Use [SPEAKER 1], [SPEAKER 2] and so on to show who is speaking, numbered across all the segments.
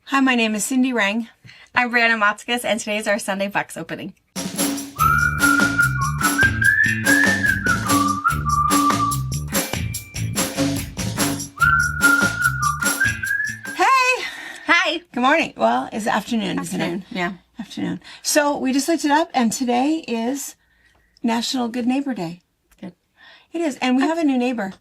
[SPEAKER 1] Hi, my name is Cindy Rang.
[SPEAKER 2] I'm Brianna Motzkus, and today is our Sunday box opening.
[SPEAKER 1] Hey!
[SPEAKER 2] Hi!
[SPEAKER 1] Good morning. Well, it's afternoon, isn't it?
[SPEAKER 2] Yeah.
[SPEAKER 1] Afternoon. So we just looked it up, and today is National Good Neighbor Day.
[SPEAKER 2] Good.
[SPEAKER 1] It is, and we have a new neighbor.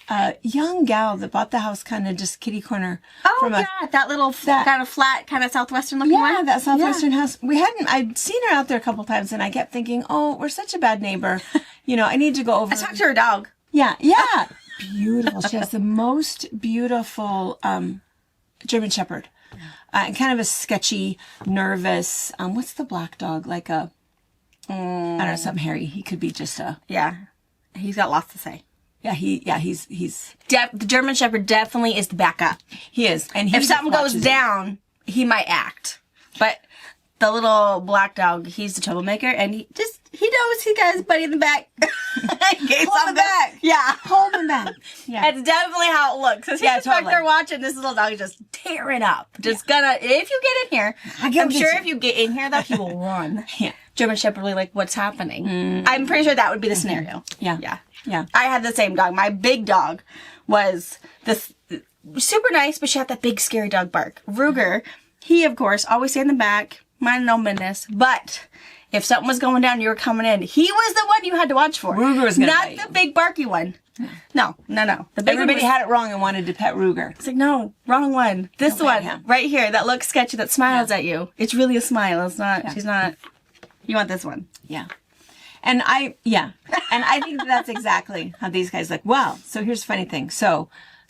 [SPEAKER 1] A young gal that bought the house kind of just kitty corner.
[SPEAKER 2] Oh, yeah, that little kind of flat, kind of southwestern looking one.
[SPEAKER 1] Yeah, that southwestern house. I'd seen her out there a couple times, and I kept thinking, oh, we're such a bad neighbor. I need to go over.
[SPEAKER 2] I talked to her dog.
[SPEAKER 1] Yeah. Beautiful. She has the most beautiful German Shepherd. And kind of a sketchy, nervous, what's the black dog? Like I don't know, something hairy. He could be just a...
[SPEAKER 2] Yeah. He's got lots to say.
[SPEAKER 1] He's
[SPEAKER 2] The German Shepherd definitely is the backup.
[SPEAKER 1] He is. And
[SPEAKER 2] if something goes down, he might act. But the little black dog, he's the troublemaker, and he knows he got his buddy in the back.
[SPEAKER 1] Hold him back.
[SPEAKER 2] Yeah.
[SPEAKER 1] Hold him back. Yeah.
[SPEAKER 2] That's definitely how it looks. Because he's back there watching this little dog just tearing up. If you get in here, I'm sure if you get in here, though, he will run.
[SPEAKER 1] Yeah.
[SPEAKER 2] German Shepherd will be like, what's happening? I'm pretty sure that would be the scenario.
[SPEAKER 1] Yeah.
[SPEAKER 2] I had the same dog. My big dog was this super nice, but she had that big scary dog bark. Ruger, he, of course, always stayed in the back, mind no business, but if something was going down, you were coming in, he was the one you had to watch for.
[SPEAKER 1] Ruger was going to
[SPEAKER 2] Not the big barky one. No. The big
[SPEAKER 1] Everybody had it wrong and wanted to pet Ruger.
[SPEAKER 2] It's like, no, wrong one. This one, right here, that looks sketchy, that smiles at you. It's really a smile. It's not, she's not, you want this one.
[SPEAKER 1] Yeah. And I think that's exactly how these guys look. Well, so here's the funny thing. So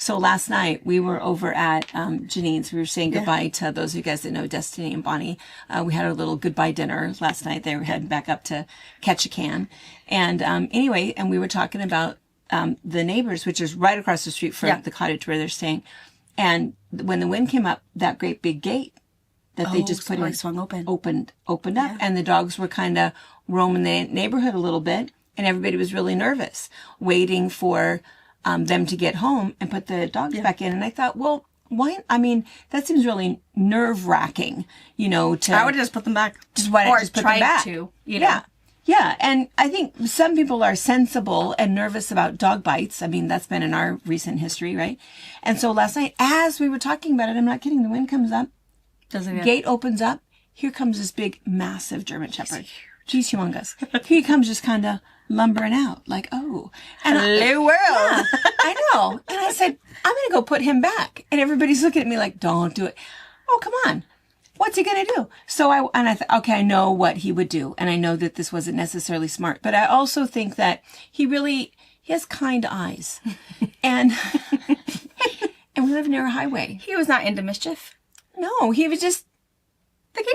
[SPEAKER 1] last night we were over at Janine's. We were saying goodbye to those of you guys that know Destiny and Bonnie. We had our little goodbye dinner last night. They were heading back up to Ketchikan. And anyway, and we were talking about the neighbors, which is right across the street from the cottage where they're staying. And when the wind came up, that great big gate that they just put in
[SPEAKER 2] swung
[SPEAKER 1] opened up, and the dogs were kind of roaming the neighborhood a little bit, and everybody was really nervous, waiting for them to get home and put the dogs back in. And I thought, well, why? I mean, that seems really nerve-wracking, I
[SPEAKER 2] would have just put them back.
[SPEAKER 1] Just put them back. Yeah. And I think some people are sensible and nervous about dog bites. I mean, that's been in our recent history, right? And so last night, as we were talking about it, I'm not kidding, the wind comes up, gate opens up, here comes this big, massive German Shepherd. He's humongous. He comes just kind of lumbering out, like, oh. And
[SPEAKER 2] hello, world.
[SPEAKER 1] Yeah, I know. And I said, I'm going to go put him back. And everybody's looking at me like, don't do it. Oh, come on. What's he going to do? So I thought, okay, I know what he would do. And I know that this wasn't necessarily smart. But I also think that he has kind eyes. And we live near a highway.
[SPEAKER 2] He was not into mischief.
[SPEAKER 1] No, he was just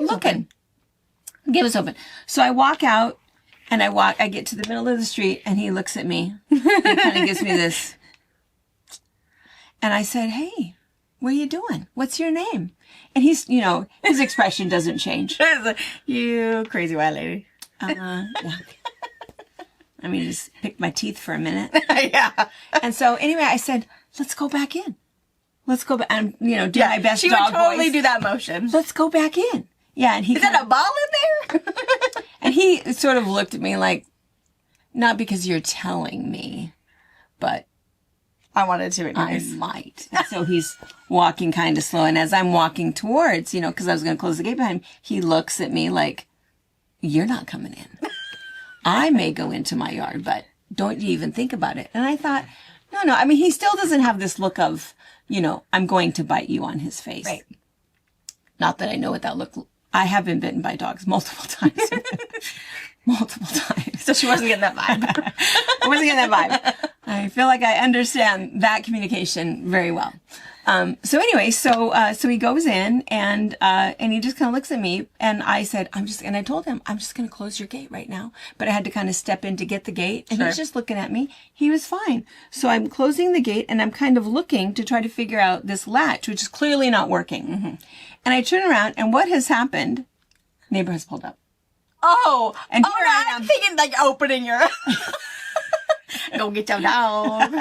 [SPEAKER 1] looking. The gate was open. So I walk out, and I get to the middle of the street, and he looks at me. He kind of gives me this. And I said, hey, what are you doing? What's your name? And he's, his expression doesn't change.
[SPEAKER 2] You crazy wild lady.
[SPEAKER 1] Yeah. I mean, just picked my teeth for a minute.
[SPEAKER 2] Yeah.
[SPEAKER 1] And so anyway, I said, let's go back in. Let's go back and, do my best dog voice.
[SPEAKER 2] She would totally do that motion.
[SPEAKER 1] Let's go back in. Yeah, and he...
[SPEAKER 2] Is that a ball in there?
[SPEAKER 1] And he sort of looked at me like, not because you're telling me, but...
[SPEAKER 2] I wanted to be nice.
[SPEAKER 1] I might. And so he's walking kind of slow, and as I'm walking towards, because I was going to close the gate behind him, he looks at me like, you're not coming in. I may go into my yard, but don't you even think about it. And I thought, no. I mean, he still doesn't have this look of, I'm going to bite you on his face.
[SPEAKER 2] Right.
[SPEAKER 1] Not that I know what that look like. I have been bitten by dogs multiple times.
[SPEAKER 2] So she wasn't getting that vibe.
[SPEAKER 1] I wasn't getting that vibe. I feel like I understand that communication very well. So anyway, so he goes in and he just kind of looks at me, and I said, and I told him, I'm just going to close your gate right now. But I had to kind of step in to get the gate, and he's just looking at me. He was fine. So I'm closing the gate, and I'm kind of looking to try to figure out this latch, which is clearly not working. Mm-hmm. And I turn around, and what has happened? Neighbor has pulled up.
[SPEAKER 2] Oh,
[SPEAKER 1] and here I am
[SPEAKER 2] thinking like opening your... Go get your dog.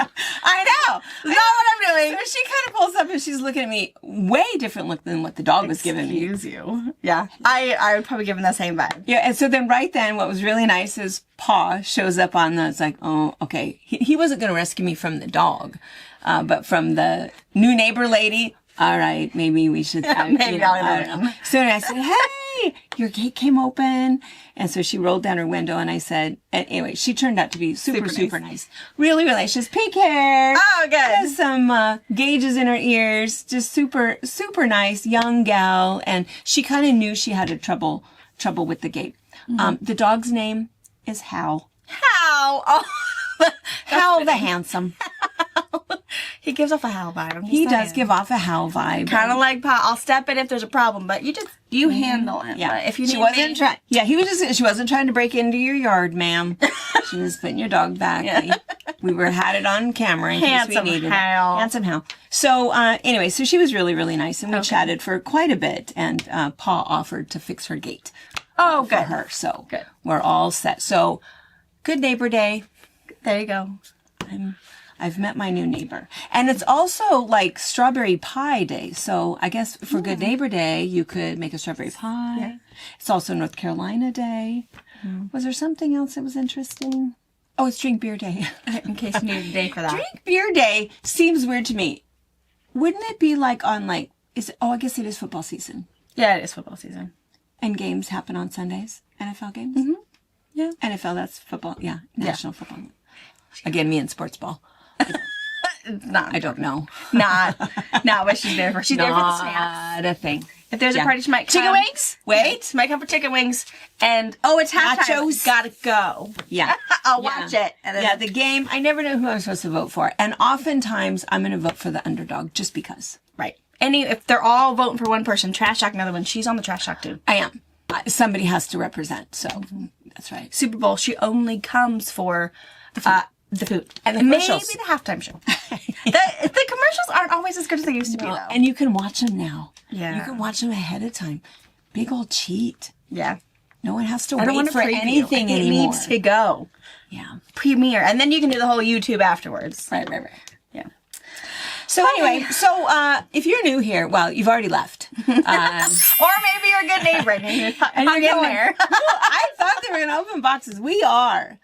[SPEAKER 2] I know. That's not what I'm doing.
[SPEAKER 1] So she kind of pulls up and she's looking at me, way different look than what the dog was giving me.
[SPEAKER 2] Excuse you. Yeah. I would probably give him that same vibe.
[SPEAKER 1] Yeah, and so then right then, what was really nice is Pa shows up on the, it's like, oh, okay. He wasn't going to rescue me from the dog, but from the new neighbor lady. All right, maybe we should.
[SPEAKER 2] Maybe
[SPEAKER 1] I don't know. So I said, hey, your gate came open. And so she rolled down her window and I said, and anyway, she turned out to be super nice. Really, really. She has pink hair.
[SPEAKER 2] Oh, good.
[SPEAKER 1] Has some gauges in her ears. Just super nice, young gal. And she kind of knew she had a trouble with the gate. The dog's name is Hal.
[SPEAKER 2] How? Oh.
[SPEAKER 1] Hal the handsome.
[SPEAKER 2] He gives off a Hal vibe.
[SPEAKER 1] He does give off a Hal vibe.
[SPEAKER 2] Kind of like Pa. I'll step in if there's a problem, but you handle him.
[SPEAKER 1] Yeah.
[SPEAKER 2] But if you
[SPEAKER 1] she
[SPEAKER 2] need
[SPEAKER 1] wasn't
[SPEAKER 2] me,
[SPEAKER 1] trying. Yeah, she wasn't trying to break into your yard, ma'am. She was putting your dog back.
[SPEAKER 2] Yeah.
[SPEAKER 1] We had it on camera in
[SPEAKER 2] Handsome
[SPEAKER 1] case we needed
[SPEAKER 2] Hal.
[SPEAKER 1] it. Handsome Hal. So anyway, so she was really, really nice, and we chatted for quite a bit. And Pa offered to fix her gate.
[SPEAKER 2] Oh,
[SPEAKER 1] for
[SPEAKER 2] good.
[SPEAKER 1] her. So
[SPEAKER 2] Good.
[SPEAKER 1] We're all set. So good neighbor day.
[SPEAKER 2] There you go.
[SPEAKER 1] I've met my new neighbor. And it's also like strawberry pie day. So I guess for Good Neighbor Day, you could make a strawberry pie. Yeah. It's also North Carolina Day. Was there something else that was interesting? Oh, it's Drink Beer Day.
[SPEAKER 2] In case you need a day for that.
[SPEAKER 1] Drink Beer Day seems weird to me. Wouldn't it be like on I guess it is football season.
[SPEAKER 2] Yeah, it is football season.
[SPEAKER 1] And games happen on Sundays. NFL games.
[SPEAKER 2] Mm-hmm. Yeah.
[SPEAKER 1] NFL, that's football. Yeah. National football. Again, me and sports ball.
[SPEAKER 2] Not.
[SPEAKER 1] I don't know.
[SPEAKER 2] Not what she's there for. She's there for the snacks.
[SPEAKER 1] Not a thing.
[SPEAKER 2] If there's a party, she might come.
[SPEAKER 1] Chicken wings?
[SPEAKER 2] Wait. She might come for chicken wings. And, it's halftime.
[SPEAKER 1] Nachos.
[SPEAKER 2] Gotta go.
[SPEAKER 1] Yeah.
[SPEAKER 2] I'll watch it. And then
[SPEAKER 1] the game, I never know who I'm supposed to vote for. And oftentimes, I'm going to vote for the underdog just because.
[SPEAKER 2] Right. If they're all voting for one person, trash talk another one. She's on the trash talk too.
[SPEAKER 1] I am. Somebody has to represent. So that's right.
[SPEAKER 2] Super Bowl, she only comes for the food.
[SPEAKER 1] And the commercials.
[SPEAKER 2] Maybe the halftime show. the commercials aren't always as good as they used to be, though.
[SPEAKER 1] And you can watch them now.
[SPEAKER 2] Yeah.
[SPEAKER 1] You can watch them ahead of time. Big old cheat.
[SPEAKER 2] Yeah.
[SPEAKER 1] No one has to
[SPEAKER 2] I don't
[SPEAKER 1] wait
[SPEAKER 2] want to
[SPEAKER 1] for anything
[SPEAKER 2] it
[SPEAKER 1] anymore.
[SPEAKER 2] Needs to go.
[SPEAKER 1] Yeah.
[SPEAKER 2] Premiere. And then you can do the whole YouTube afterwards.
[SPEAKER 1] Right.
[SPEAKER 2] Yeah.
[SPEAKER 1] So anyway, if you're new here, well, you've already left.
[SPEAKER 2] Or maybe you're a good neighbor and you're hung in there.
[SPEAKER 1] I thought they were going to open boxes. We are.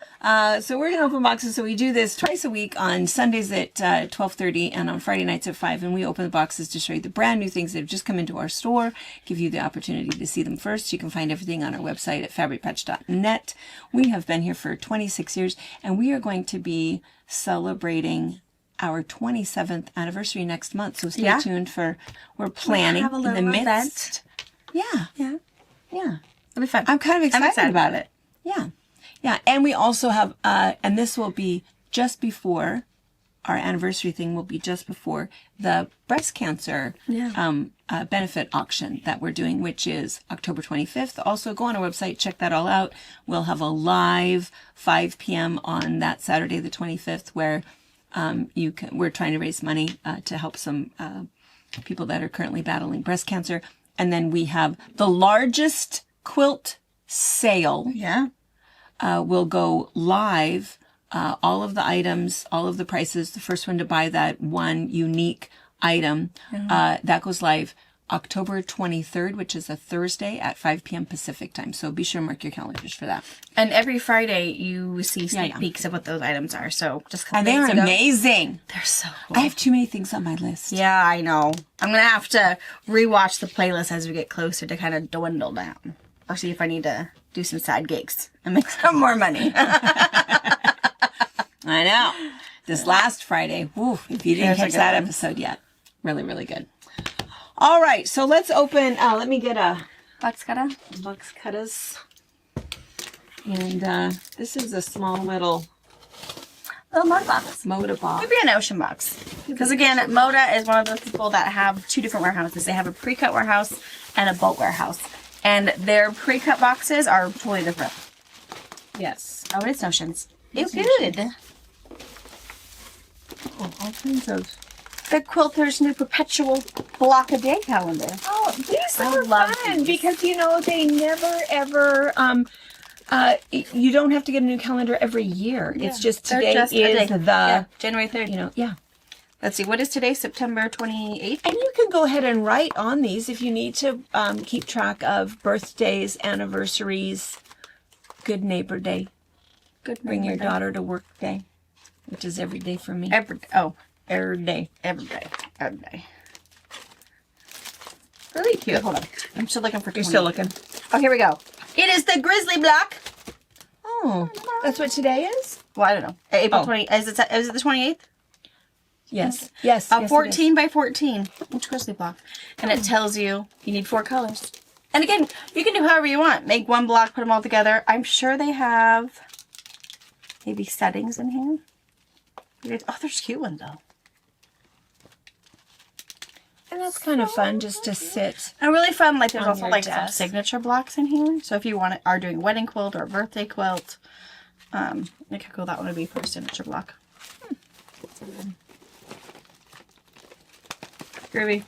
[SPEAKER 1] So we're going to open boxes. So we do this twice a week on Sundays at 12:30 and on Friday nights at 5. And we open the boxes to show you the brand new things that have just come into our store, give you the opportunity to see them first. You can find everything on our website at fabricpatch.net. We have been here for 26 years, and we are going to be celebrating our 27th anniversary next month. So stay tuned we're planning
[SPEAKER 2] have a
[SPEAKER 1] in the
[SPEAKER 2] little
[SPEAKER 1] midst.
[SPEAKER 2] event.
[SPEAKER 1] Yeah.
[SPEAKER 2] It'll be fun.
[SPEAKER 1] I'm kind of excited,
[SPEAKER 2] excited
[SPEAKER 1] about it. Yeah. And we also have, and this will be just before, our anniversary thing will be just before the breast cancer benefit auction that we're doing, which is October 25th. Also, go on our website, check that all out. We'll have a live 5 p.m. on that Saturday, the 25th, where we're trying to raise money to help some people that are currently battling breast cancer. And then we have the largest quilt sale.
[SPEAKER 2] Yeah.
[SPEAKER 1] Will go live. All of the items, all of the prices. The first one to buy that one unique item, that goes live October 23rd, which is a Thursday at 5 p.m. Pacific time. So be sure to mark your calendars for that.
[SPEAKER 2] And every Friday you see sneak peeks of what those items are. So just
[SPEAKER 1] and they are amazing.
[SPEAKER 2] They're so cool.
[SPEAKER 1] I have too many things on my list.
[SPEAKER 2] Yeah, I know. I'm going to have to rewatch the playlist as we get closer to kind of dwindle down. Or see if I need to do some side gigs and make some more money.
[SPEAKER 1] I know. This last Friday, if you didn't catch that episode yet, really, really good. All right, so let's open. Let me get a
[SPEAKER 2] box cutter.
[SPEAKER 1] Box cutters. And this is a small little
[SPEAKER 2] Moda box.
[SPEAKER 1] Moda box.
[SPEAKER 2] Maybe an ocean box. Because again, Moda is one of those people that have two different warehouses. They have a pre-cut warehouse and a bulk warehouse. And their pre-cut boxes are totally different.
[SPEAKER 1] Yes.
[SPEAKER 2] Oh, it's Oceans. It's good.
[SPEAKER 1] Oh, all kinds of.
[SPEAKER 2] The Quilter's new perpetual block a day calendar.
[SPEAKER 1] Oh, these
[SPEAKER 2] I
[SPEAKER 1] are
[SPEAKER 2] love
[SPEAKER 1] fun
[SPEAKER 2] these.
[SPEAKER 1] because they never ever You don't have to get a new calendar every year. It's just
[SPEAKER 2] They're
[SPEAKER 1] today
[SPEAKER 2] just a day.
[SPEAKER 1] is the,
[SPEAKER 2] Yeah, January 3rd.
[SPEAKER 1] you know, yeah.
[SPEAKER 2] Let's see, what is today? September 28th?
[SPEAKER 1] And you can go ahead and write on these if you need to keep track of birthdays, anniversaries, Good Neighbor Day,
[SPEAKER 2] Good.
[SPEAKER 1] Bring Your Daughter to Work Day, which is every day for me.
[SPEAKER 2] Every day.
[SPEAKER 1] Every day.
[SPEAKER 2] Every day. Really cute. Hold on. I'm still looking for 20.
[SPEAKER 1] You're still looking.
[SPEAKER 2] Oh, here we go. It is the Grizzly block.
[SPEAKER 1] Oh, that's what today is?
[SPEAKER 2] Well, I don't know. April
[SPEAKER 1] Oh.
[SPEAKER 2] 20. Is it the 28th?
[SPEAKER 1] Yes. Yes. yes, it
[SPEAKER 2] 14 by 14. Each Grizzly block. And it tells you need 4 colors. And again, you can do however you want. Make one block, put them all together. I'm sure they have maybe settings in here. Oh, there's cute ones though.
[SPEAKER 1] And that's kind of fun just to sit.
[SPEAKER 2] And really fun, like there's
[SPEAKER 1] On
[SPEAKER 2] also
[SPEAKER 1] your
[SPEAKER 2] like some
[SPEAKER 1] desk.
[SPEAKER 2] signature blocks in here. So if you are doing a wedding quilt or a birthday quilt, look how cool that one would be for a signature block. Groovy.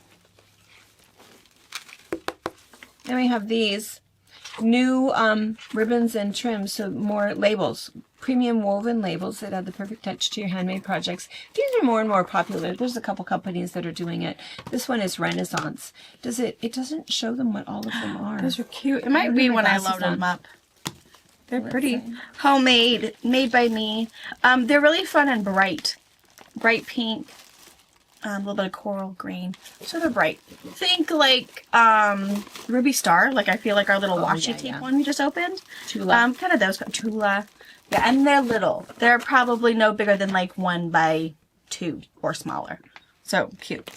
[SPEAKER 1] Then we have these new ribbons and trims, so more labels. Premium woven labels that add the perfect touch to your handmade projects. These are more and more popular. There's a couple companies that are doing it. This one is Renaissance. It doesn't show them what all of them are.
[SPEAKER 2] Those are cute. It might be when I load them up. They're pretty. Homemade, made by me. They're really fun and bright. Bright pink. A little bit of coral green. So they're bright. Think like Ruby Star. Like I feel like our little washi tape one we just opened.
[SPEAKER 1] Tula.
[SPEAKER 2] Kind of those. Tula. Yeah, and they're little. They're probably no bigger than like 1 by 2 or smaller. So cute.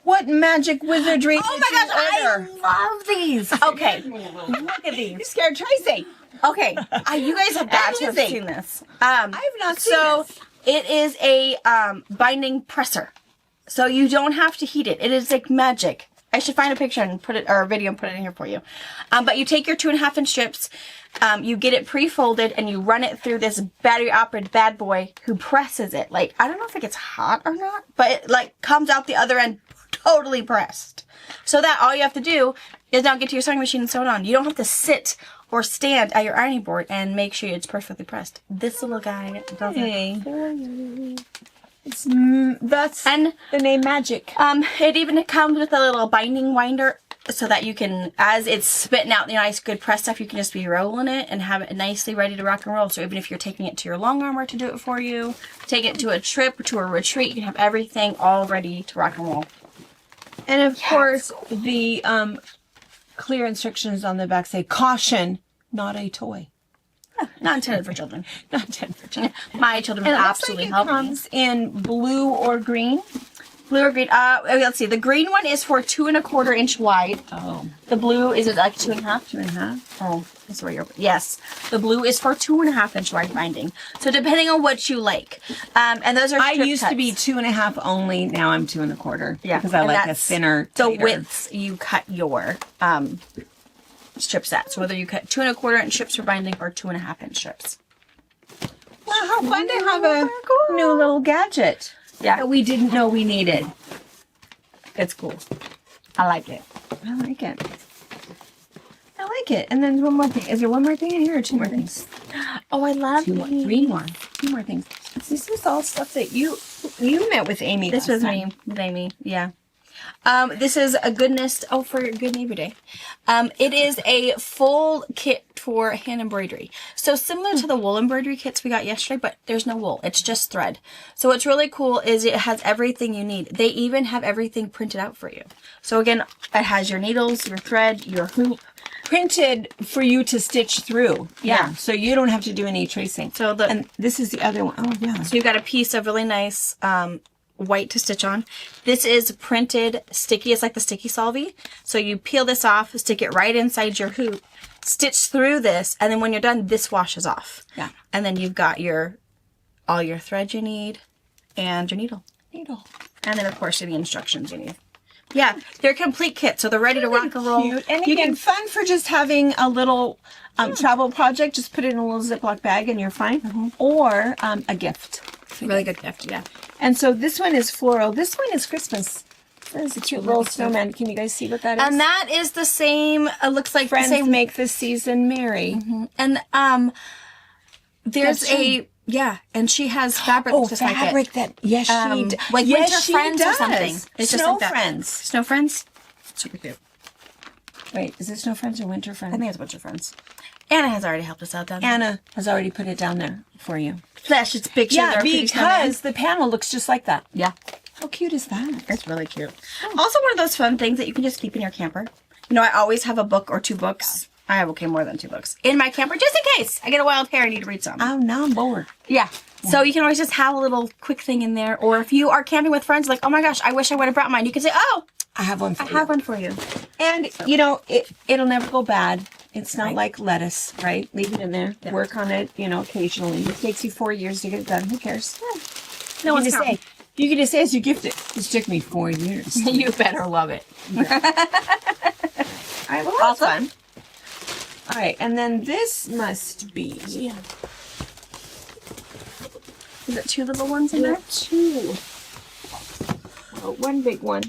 [SPEAKER 1] What magic wizardry
[SPEAKER 2] Oh
[SPEAKER 1] did
[SPEAKER 2] my
[SPEAKER 1] you
[SPEAKER 2] gosh,
[SPEAKER 1] order?
[SPEAKER 2] I love these. Okay, look at these.
[SPEAKER 1] You scared Tracy.
[SPEAKER 2] Okay, you guys have got to have
[SPEAKER 1] Amazing.
[SPEAKER 2] seen this.
[SPEAKER 1] I have not seen
[SPEAKER 2] So
[SPEAKER 1] this.
[SPEAKER 2] it is a binding presser, so you don't have to heat it. It is like magic. I should find a picture and put it, or a video and put it in here for you. But you take your 2.5-inch strips, you get it pre-folded, and you run it through this battery-operated bad boy who presses it. Like, I don't know if it gets hot or not, but it like comes out the other end totally pressed. So that all you have to do is now get to your sewing machine and sew it on. You don't have to sit or stand at your ironing board and make sure it's perfectly pressed. This little guy does
[SPEAKER 1] Hey.
[SPEAKER 2] it for you.
[SPEAKER 1] That's
[SPEAKER 2] And
[SPEAKER 1] the name magic.
[SPEAKER 2] it even comes with a little binding winder so that you can, as it's spitting out the nice good press stuff, you can just be rolling it and have it nicely ready to rock and roll. So even if you're taking it to your long armor to do it for you, take it to a trip, to a retreat, you can have everything all ready to rock and roll.
[SPEAKER 1] And of course, the clear instructions on the back say, caution, not a toy.
[SPEAKER 2] Not intended for children.
[SPEAKER 1] Not intended for children.
[SPEAKER 2] My children
[SPEAKER 1] And
[SPEAKER 2] would
[SPEAKER 1] it looks
[SPEAKER 2] absolutely
[SPEAKER 1] like it
[SPEAKER 2] help me.
[SPEAKER 1] comes in blue or green.
[SPEAKER 2] Blue or green? Let's see. The green one is for 2.25 inch wide.
[SPEAKER 1] Oh.
[SPEAKER 2] The blue is it like 2.5?
[SPEAKER 1] 2.5.
[SPEAKER 2] Oh, that's where you're. Yes, the blue is for 2.5 inch wide binding. So depending on what you like, and those are.
[SPEAKER 1] I
[SPEAKER 2] strip
[SPEAKER 1] used to be 2.5 only. Now I'm 2.25.
[SPEAKER 2] Yeah,
[SPEAKER 1] Because I
[SPEAKER 2] and
[SPEAKER 1] like a
[SPEAKER 2] that's
[SPEAKER 1] thinner,
[SPEAKER 2] the
[SPEAKER 1] tighter.
[SPEAKER 2] widths you cut your strips at. So whether you cut 2.25 inch strips for binding or 2.5 inch strips.
[SPEAKER 1] Wow, how fun to have a new little gadget
[SPEAKER 2] Yeah,
[SPEAKER 1] that we didn't know we needed.
[SPEAKER 2] it's cool. I like it.
[SPEAKER 1] I like it. I like it. And then one more thing. Is there one more thing in here or two more things?
[SPEAKER 2] Oh, I love
[SPEAKER 1] Two more things. This is all stuff that you met with Amy.
[SPEAKER 2] This
[SPEAKER 1] last
[SPEAKER 2] was
[SPEAKER 1] time.
[SPEAKER 2] me with Amy. Yeah. This is a goodness. Oh, for Good Neighbor Day. It is a full kit for hand embroidery. So similar to the wool embroidery kits we got yesterday, but there's no wool. It's just thread. So what's really cool is it has everything you need. They even have everything printed out for you. So again, it has your needles, your thread, your hoop.
[SPEAKER 1] Printed for you to stitch through.
[SPEAKER 2] Yeah.
[SPEAKER 1] So you don't have to do any tracing.
[SPEAKER 2] So the
[SPEAKER 1] And this is the other one. Oh, yeah.
[SPEAKER 2] So you've got a piece of really nice white to stitch on. This is printed sticky. It's like the sticky solvy. So you peel this off, stick it right inside your hoop, stitch through this, and then when you're done, this washes off.
[SPEAKER 1] Yeah.
[SPEAKER 2] And then you've got all your thread you need and your needle.
[SPEAKER 1] Needle.
[SPEAKER 2] And then, of course, the instructions you need. Yeah, they're a complete kit, so they're ready to rock and roll.
[SPEAKER 1] Cute. And
[SPEAKER 2] you
[SPEAKER 1] again,
[SPEAKER 2] can
[SPEAKER 1] fun for just having a little travel project. Just put it in a little Ziploc bag and you're fine. Or a gift.
[SPEAKER 2] really good gift, yeah.
[SPEAKER 1] And so this one is floral. This one is Christmas. That is a cute little snowman. Can you guys see what that is?
[SPEAKER 2] And that is the same, it looks like
[SPEAKER 1] Friends
[SPEAKER 2] the same.
[SPEAKER 1] make the season merry.
[SPEAKER 2] And there's
[SPEAKER 1] That's true.
[SPEAKER 2] and she has fabric just like it.
[SPEAKER 1] that, yes, she does.
[SPEAKER 2] Like
[SPEAKER 1] yes,
[SPEAKER 2] Winter
[SPEAKER 1] she
[SPEAKER 2] Friends
[SPEAKER 1] does.
[SPEAKER 2] or something. It's just
[SPEAKER 1] Snow
[SPEAKER 2] like that.
[SPEAKER 1] Friends.
[SPEAKER 2] Snow Friends? Super cute.
[SPEAKER 1] Wait, is it Snow Friends or Winter Friends?
[SPEAKER 2] I think it's Winter Friends. Anna has already helped us out down there.
[SPEAKER 1] Anna has already put it down there for you.
[SPEAKER 2] Flash, it's picture.
[SPEAKER 1] Yeah, because the panel looks just like that.
[SPEAKER 2] Yeah.
[SPEAKER 1] How cute is that?
[SPEAKER 2] It's really cute. Also, one of those fun things that you can just keep in your camper. You know, I always have a book or 2 books. I have, more than 2 books in my camper, just in case I get a wild hair and need to read some.
[SPEAKER 1] Oh, now I'm bored.
[SPEAKER 2] Yeah. So you can always just have a little quick thing in there. Or if you are camping with friends, like, oh my gosh, I wish I would have brought mine. You can say, oh,
[SPEAKER 1] I have one for
[SPEAKER 2] I
[SPEAKER 1] you.
[SPEAKER 2] have one for you.
[SPEAKER 1] And, you know, it'll never go bad. It's not like lettuce, right? Leave it in there. Yeah. Work on it, you know, occasionally. It takes you 4 years to get it done. Who cares? Yeah.
[SPEAKER 2] No one's
[SPEAKER 1] You can
[SPEAKER 2] counting.
[SPEAKER 1] you can just say as you gift it. This took me 4 years.
[SPEAKER 2] You better love it.
[SPEAKER 1] All right, well, that's fun. All right, and then this must be...
[SPEAKER 2] Is it 2 little ones in there?
[SPEAKER 1] 2. Well, one big one.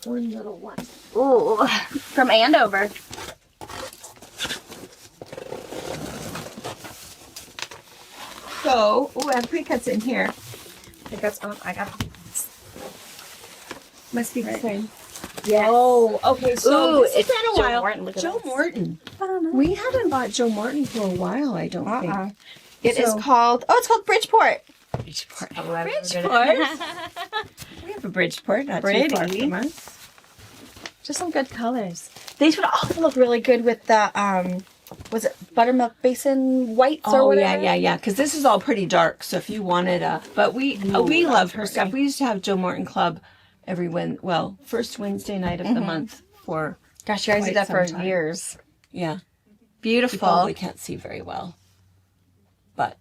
[SPEAKER 1] One little one.
[SPEAKER 2] Ooh. From Andover.
[SPEAKER 1] So, I have pre-cuts in here.
[SPEAKER 2] I got
[SPEAKER 1] Must be the same.
[SPEAKER 2] Yes.
[SPEAKER 1] Oh, okay. So
[SPEAKER 2] Ooh,
[SPEAKER 1] this has
[SPEAKER 2] it's
[SPEAKER 1] been a
[SPEAKER 2] Joe
[SPEAKER 1] while.
[SPEAKER 2] Morton, look at
[SPEAKER 1] Joe
[SPEAKER 2] this.
[SPEAKER 1] Morton. We haven't bought Joe Morton for a while, I don't think.
[SPEAKER 2] It is
[SPEAKER 1] So-
[SPEAKER 2] called, it's called Bridgeport.
[SPEAKER 1] Bridgeport.
[SPEAKER 2] Bridgeport.
[SPEAKER 1] We have a Bridgeport, not
[SPEAKER 2] Pretty.
[SPEAKER 1] too far from us.
[SPEAKER 2] Just some good colors. These would also look really good with the, was it buttermilk basin whites or
[SPEAKER 1] Oh,
[SPEAKER 2] whatever?
[SPEAKER 1] yeah. Because this is all pretty dark. So if you wanted but we love her stuff. We used to have Joe Morton Club every first Wednesday night of the month for
[SPEAKER 2] Gosh, you guys did
[SPEAKER 1] quite
[SPEAKER 2] that for
[SPEAKER 1] some time.
[SPEAKER 2] years.
[SPEAKER 1] yeah. You
[SPEAKER 2] Beautiful.
[SPEAKER 1] probably can't see very well, but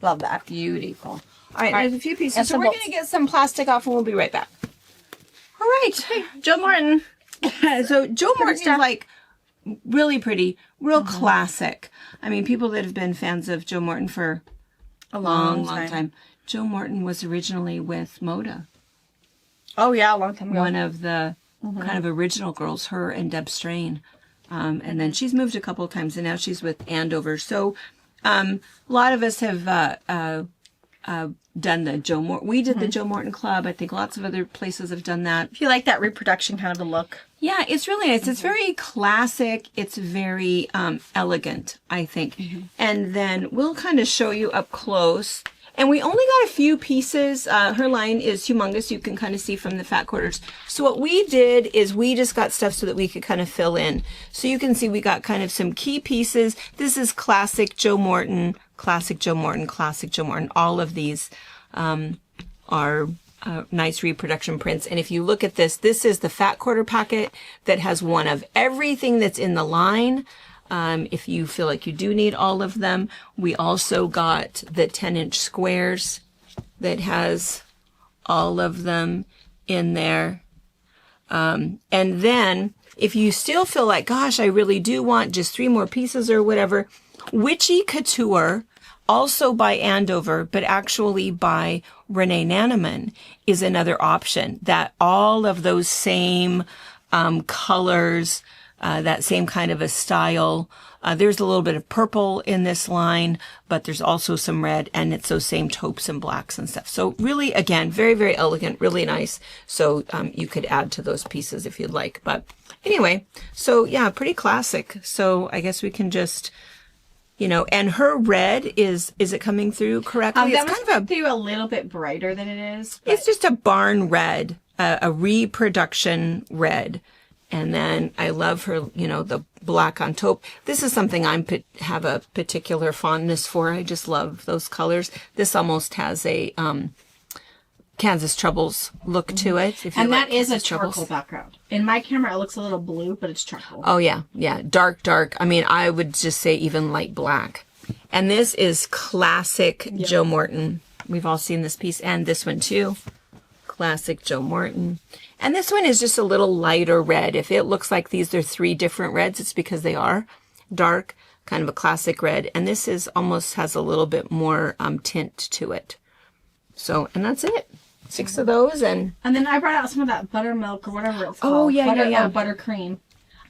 [SPEAKER 2] Love that.
[SPEAKER 1] beautiful. All right,
[SPEAKER 2] right.
[SPEAKER 1] there's a few pieces.
[SPEAKER 2] And
[SPEAKER 1] So
[SPEAKER 2] some
[SPEAKER 1] we're
[SPEAKER 2] bolts.
[SPEAKER 1] going to get some plastic off and we'll be right back. All right.
[SPEAKER 2] Joe Morton.
[SPEAKER 1] So Joe Morton is
[SPEAKER 2] stuff.
[SPEAKER 1] like really pretty, real classic. I mean, people that have been fans of Joe Morton for a long time. Joe Morton was originally with Moda,
[SPEAKER 2] Oh, yeah, a long time ago.
[SPEAKER 1] one of the kind of original girls, her and Deb Strain. And then she's moved a couple of times and now she's with Andover. So a lot of us have done the Joe Morton. We did the Joe Morton Club. I think lots of other places have done that.
[SPEAKER 2] If you like that reproduction kind of a look.
[SPEAKER 1] Yeah, it's really nice. It's very classic. It's very elegant, I think. And then we'll kind of show you up close. And we only got a few pieces. Her line is humongous. You can kind of see from the fat quarters. So what we did is we just got stuff so that we could kind of fill in. So you can see we got kind of some key pieces. This is classic Joe Morton, classic Joe Morton, classic Joe Morton. All of these are nice reproduction prints. And if you look at this, this is the fat quarter packet that has one of everything that's in the line. If you feel like you do need all of them, we also got the 10-inch squares that has all of them in there. And then if you still feel like, gosh, I really do want just 3 more pieces or whatever, Witchy Couture, also by Andover, but actually by Renee Nanaman, is another option. That all of those same colors, that same kind of a style. There's a little bit of purple in this line, but there's also some red, and it's those same taupes and blacks and stuff. So really, again, very, very elegant, really nice. So you could add to those pieces if you'd like. But anyway, so yeah, pretty classic. So I guess we can just, and her red is it coming through correctly?
[SPEAKER 2] That
[SPEAKER 1] It's
[SPEAKER 2] was
[SPEAKER 1] kind of
[SPEAKER 2] through a little bit brighter than it is.
[SPEAKER 1] it's just a barn red, a reproduction red. And then I love her, the black on taupe. This is something have a particular fondness for. I just love those colors. This almost has a Kansas Troubles look to it. If you
[SPEAKER 2] And
[SPEAKER 1] like
[SPEAKER 2] that is a
[SPEAKER 1] Kansas Troubles.
[SPEAKER 2] charcoal background. In my camera, it looks a little blue, but it's charcoal.
[SPEAKER 1] Oh, yeah. Dark. I mean, I would just say even light black. And this is classic Joe Morton. We've all seen this piece and this one too. Classic Joe Morton. And this one is just a little lighter red. If it looks like these are 3 different reds, it's because they are dark, kind of a classic red. And this is almost has a little bit more tint to it. So, and that's it. 6 of those, and
[SPEAKER 2] And then I brought out some of that buttermilk or whatever it's
[SPEAKER 1] Oh,
[SPEAKER 2] called.
[SPEAKER 1] yeah,
[SPEAKER 2] butter,
[SPEAKER 1] yeah.
[SPEAKER 2] buttercream.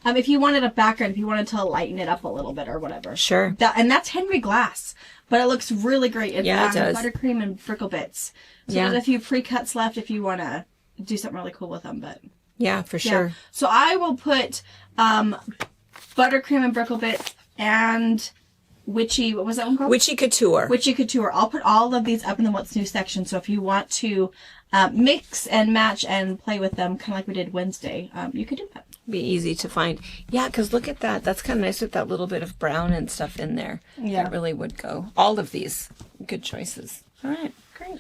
[SPEAKER 2] If you wanted a background, if you wanted to lighten it up a little bit or whatever.
[SPEAKER 1] sure.
[SPEAKER 2] And that's Henry Glass, but it looks really great. It's
[SPEAKER 1] Yeah, it does.
[SPEAKER 2] buttercream and Frickle Bits. So
[SPEAKER 1] Yeah.
[SPEAKER 2] there's a few pre-cuts left if you want to do something really cool with them. But
[SPEAKER 1] Yeah, for
[SPEAKER 2] yeah.
[SPEAKER 1] sure.
[SPEAKER 2] So I will put buttercream and Frickle Bits and Witchy. What was that one called?
[SPEAKER 1] Witchy Couture.
[SPEAKER 2] Witchy Couture. I'll put all of these up in the What's New section. So if you want to mix and match and play with them, kind of like we did Wednesday, you could do that.
[SPEAKER 1] Be easy to find. Yeah, because look at that. That's kind of nice with that little bit of brown and stuff in there.
[SPEAKER 2] Yeah.
[SPEAKER 1] That really would go. All of these. Good choices. All right. Great.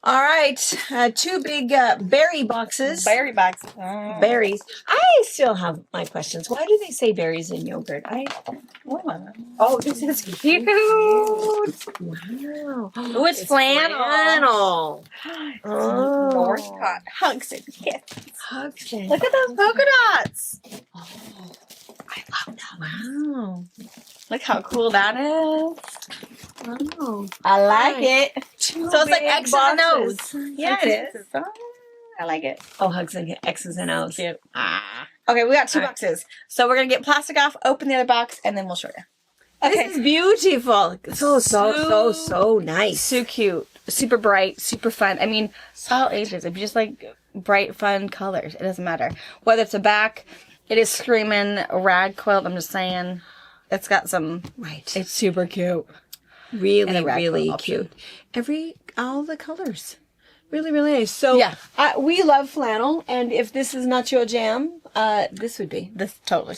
[SPEAKER 1] All right. 2 big berry boxes.
[SPEAKER 2] Berry box.
[SPEAKER 1] Berries. I still have my questions. Why do they say berries in yogurt? Oh, this is cute. Wow.
[SPEAKER 2] Oh, it's flannel.
[SPEAKER 1] Flannel. Oh.
[SPEAKER 2] Hugs and kisses.
[SPEAKER 1] Hugs and
[SPEAKER 2] Look at those polka dots.
[SPEAKER 1] I love that. Wow.
[SPEAKER 2] Look how cool that is.
[SPEAKER 1] Wow.
[SPEAKER 2] I like
[SPEAKER 1] Nice.
[SPEAKER 2] it.
[SPEAKER 1] So
[SPEAKER 2] So it's like X's and O's. Yeah, it
[SPEAKER 1] X's.
[SPEAKER 2] is. I like it.
[SPEAKER 1] Oh, hugs and X's and O's.
[SPEAKER 2] Cute.
[SPEAKER 1] Ah.
[SPEAKER 2] Okay, we got 2
[SPEAKER 1] All right.
[SPEAKER 2] boxes. So we're going to get plastic off, open the other box, and then we'll show you. Okay.
[SPEAKER 1] This is beautiful. So nice.
[SPEAKER 2] So cute. Super bright, super fun. I mean, all ages. If you just like bright, fun colors, it doesn't matter. Whether it's a back, it is screaming rag quilt. I'm just saying. It's got some.
[SPEAKER 1] Right.
[SPEAKER 2] It's super cute.
[SPEAKER 1] Really,
[SPEAKER 2] and a rag
[SPEAKER 1] really
[SPEAKER 2] quilt option.
[SPEAKER 1] cute. All the colors. Really, really nice. So,
[SPEAKER 2] Yeah.
[SPEAKER 1] we love flannel, and if this is not your jam, this would be.
[SPEAKER 2] This totally.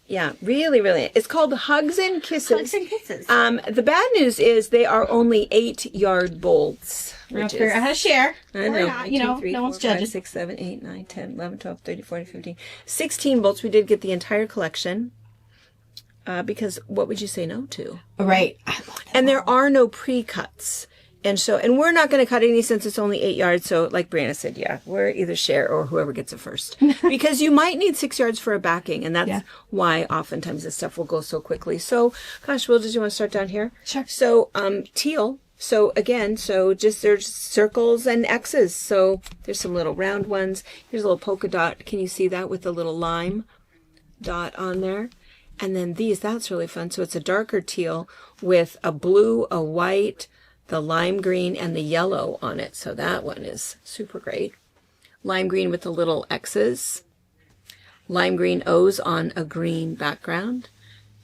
[SPEAKER 1] Yeah, really, really. It's called Hugs and Kisses.
[SPEAKER 2] Hugs and kisses.
[SPEAKER 1] The bad news is they are only 8-yard bolts.
[SPEAKER 2] We're gonna
[SPEAKER 1] Which
[SPEAKER 2] figure
[SPEAKER 1] is,
[SPEAKER 2] out how to share.
[SPEAKER 1] I
[SPEAKER 2] We're
[SPEAKER 1] know.
[SPEAKER 2] not,
[SPEAKER 1] 1, 2, 3,
[SPEAKER 2] no one's
[SPEAKER 1] 4, 5,
[SPEAKER 2] judging.
[SPEAKER 1] 6, 7, 8, 9, 10, 11, 12, 13, 14, 15, 16 bolts. We did get the entire collection. Because what would you say no to?
[SPEAKER 2] Right.
[SPEAKER 1] And there are no pre-cuts. And we're not going to cut any since it's only 8 yards. So like Brianna said, yeah, we're either share or whoever gets it first. Because you might need 6 yards for a backing. And that's why oftentimes this stuff will go so quickly. So, gosh, Will, did you want to start down here?
[SPEAKER 2] Sure.
[SPEAKER 1] So, teal. So again, just there's circles and X's. So there's some little round ones. Here's a little polka dot. Can you see that with the little lime dot on there? And then that's really fun. So it's a darker teal with a blue, a white, the lime green, and the yellow on it. So that one is super great. Lime green with the little X's. Lime green O's on a green background.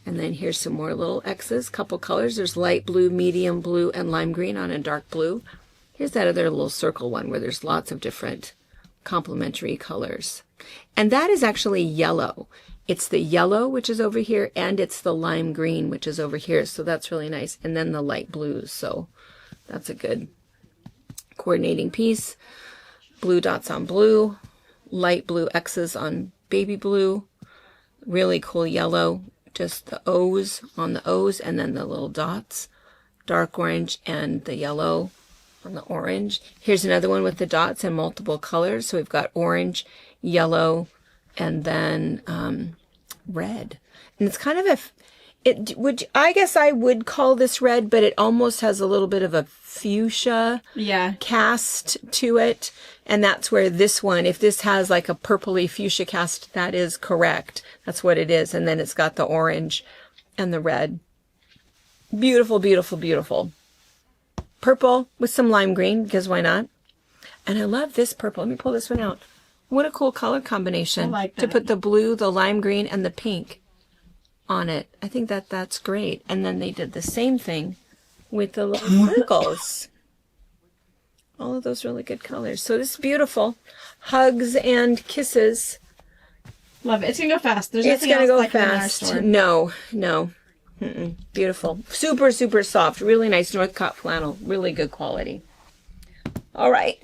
[SPEAKER 1] And then here's some more little X's, couple colors. There's light blue, medium blue, and lime green on a dark blue. Here's that other little circle one where there's lots of different complementary colors. And that is actually yellow. It's the yellow, which is over here, and it's the lime green, which is over here. So that's really nice. And then the light blues. So that's a good coordinating piece. Blue dots on blue, light blue X's on baby blue, really cool yellow, just the O's on the O's, and then the little dots, dark orange and the yellow on the orange. Here's another one with the dots and multiple colors. So we've got orange, yellow, and then red. And it's kind of I guess I would call this red, but it almost has a little bit of a fuchsia cast to it. And that's where this one, if this has like a purpley fuchsia cast, that is correct. That's what it is. And then it's got the orange and the red. Beautiful, beautiful, beautiful. Purple with some lime green, because why not? And I love this purple. Let me pull this one out. What a cool color combination.
[SPEAKER 2] I like
[SPEAKER 1] to
[SPEAKER 2] that.
[SPEAKER 1] put the blue, the lime green, and the pink on it. I think that's great. And then they did the same thing with the little circles. All of those really good colors. So this is beautiful. Hugs and kisses.
[SPEAKER 2] Love it. It's gonna go fast. There's
[SPEAKER 1] It's
[SPEAKER 2] nothing
[SPEAKER 1] going to
[SPEAKER 2] else
[SPEAKER 1] go
[SPEAKER 2] like it in our
[SPEAKER 1] fast.
[SPEAKER 2] store.
[SPEAKER 1] No. Mm-mm. Beautiful. Super, super soft. Really nice Northcott flannel. Really good quality. All right.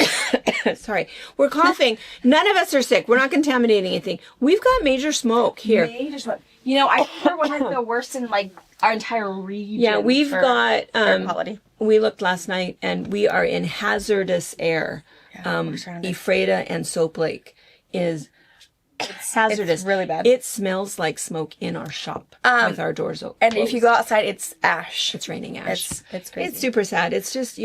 [SPEAKER 1] Sorry. We're coughing. None of us are sick. We're not contaminating anything. We've got major smoke here.
[SPEAKER 2] Major smoke. You know, I think we're one of the worst in like our entire region.
[SPEAKER 1] Yeah, we've
[SPEAKER 2] for
[SPEAKER 1] got,
[SPEAKER 2] air quality.
[SPEAKER 1] we looked last night and we are in hazardous air.
[SPEAKER 2] we're surrounded.
[SPEAKER 1] Ephrata and Soap Lake is hazardous.
[SPEAKER 2] It's really bad.
[SPEAKER 1] It smells like smoke in our shop with our doors open.
[SPEAKER 2] And if you go outside, it's ash.
[SPEAKER 1] It's raining ash.
[SPEAKER 2] It's crazy.
[SPEAKER 1] It's super sad. It's just,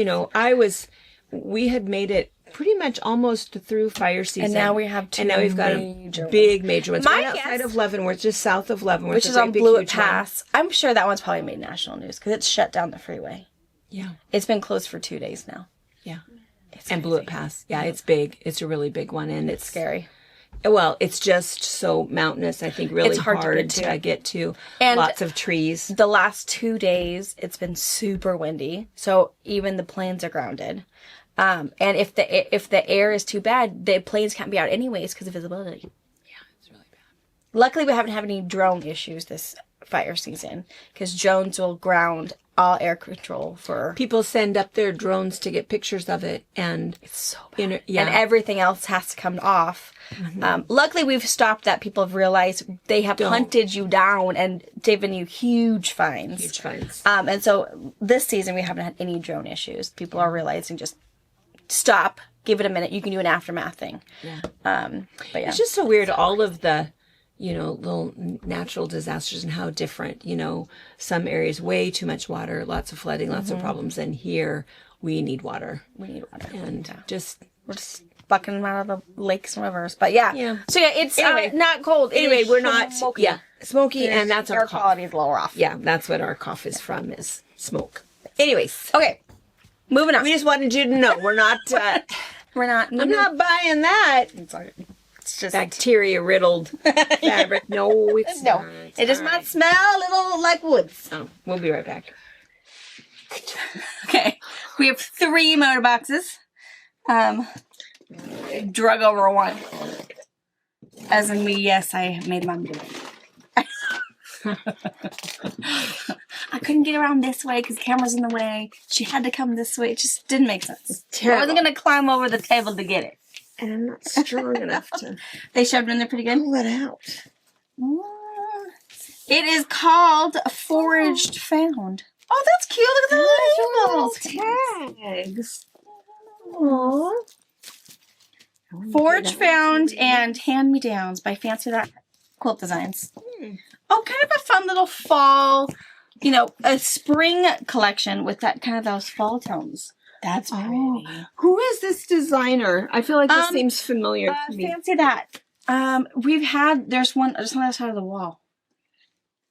[SPEAKER 1] we had made it pretty much almost through fire season.
[SPEAKER 2] And now we have two
[SPEAKER 1] And now we've got
[SPEAKER 2] major
[SPEAKER 1] major ones.
[SPEAKER 2] My
[SPEAKER 1] Right outside
[SPEAKER 2] guess-
[SPEAKER 1] of Leavenworth, just south of Leavenworth.
[SPEAKER 2] which
[SPEAKER 1] a
[SPEAKER 2] is
[SPEAKER 1] great
[SPEAKER 2] on
[SPEAKER 1] big,
[SPEAKER 2] Blewett
[SPEAKER 1] huge one.
[SPEAKER 2] Pass. I'm sure that one's probably made national news because it's shut down the freeway.
[SPEAKER 1] Yeah.
[SPEAKER 2] It's been closed for 2 days now.
[SPEAKER 1] Yeah.
[SPEAKER 2] It's
[SPEAKER 1] And Blewett Pass. Yeah, it's big. It's a really big one. And it's
[SPEAKER 2] scary.
[SPEAKER 1] Well, it's just so mountainous, I think, really
[SPEAKER 2] It's hard to get to.
[SPEAKER 1] And
[SPEAKER 2] And
[SPEAKER 1] lots of trees.
[SPEAKER 2] The last 2 days, it's been super windy, so even the planes are grounded. And if the air is too bad, the planes can't be out anyways because of visibility.
[SPEAKER 1] Yeah, it's really bad.
[SPEAKER 2] Luckily, we haven't had any drone issues this fire season because drones will ground all air control for.
[SPEAKER 1] People send up their drones to get pictures of it, and
[SPEAKER 2] It's so bad.
[SPEAKER 1] yeah.
[SPEAKER 2] And everything else has to come off. Luckily, we've stopped that. People have realized they have hunted you down and given you huge fines.
[SPEAKER 1] Huge fines.
[SPEAKER 2] And so this season, we haven't had any drone issues. People are realizing just stop, give it a minute. You can do an aftermath thing.
[SPEAKER 1] Yeah.
[SPEAKER 2] But yeah.
[SPEAKER 1] It's just so weird, all of the, little natural disasters and how different, some areas way too much water, lots of flooding, lots of problems. And here we need water.
[SPEAKER 2] we need water.
[SPEAKER 1] And
[SPEAKER 2] We're just bucking them out of the lakes and rivers. But yeah.
[SPEAKER 1] Yeah.
[SPEAKER 2] So yeah, it's
[SPEAKER 1] Anyway.
[SPEAKER 2] not cold. It
[SPEAKER 1] Anyway,
[SPEAKER 2] is
[SPEAKER 1] we're not,
[SPEAKER 2] smoky.
[SPEAKER 1] smoky, and that's our
[SPEAKER 2] air
[SPEAKER 1] cough.
[SPEAKER 2] quality is a little off.
[SPEAKER 1] Yeah, that's what our cough is from, is smoke. Anyways,
[SPEAKER 2] Okay. Moving on.
[SPEAKER 1] we just wanted you to know we're not,
[SPEAKER 2] We're not.
[SPEAKER 1] I'm not buying that
[SPEAKER 2] It's just
[SPEAKER 1] bacteria-riddled fabric. No, it's
[SPEAKER 2] no.
[SPEAKER 1] not.
[SPEAKER 2] It does not smell a little like woods.
[SPEAKER 1] Oh, we'll be right back.
[SPEAKER 2] Okay. We have 3 motor boxes. Drug over one. As in me, yes, I made mom do it. I couldn't get around this way because the camera's in the way. She had to come this way. It just didn't make sense. I wasn't going to climb over the table to get it.
[SPEAKER 1] And I'm not strong enough to
[SPEAKER 2] They shoved it in there pretty good.
[SPEAKER 1] pull it out.
[SPEAKER 2] It is called Foraged Found. Oh, that's cute. Look at the labels.
[SPEAKER 1] Tags. Aww.
[SPEAKER 2] Forage Found and Hand Me Downs by Fancy That Quilt Designs. Oh, kind of a fun little fall, a spring collection with that kind of those fall tones. That's pretty.
[SPEAKER 1] Who is this designer? I feel like this
[SPEAKER 2] Um,
[SPEAKER 1] seems familiar to me.
[SPEAKER 2] Fancy That. There's one just on the other side of the wall.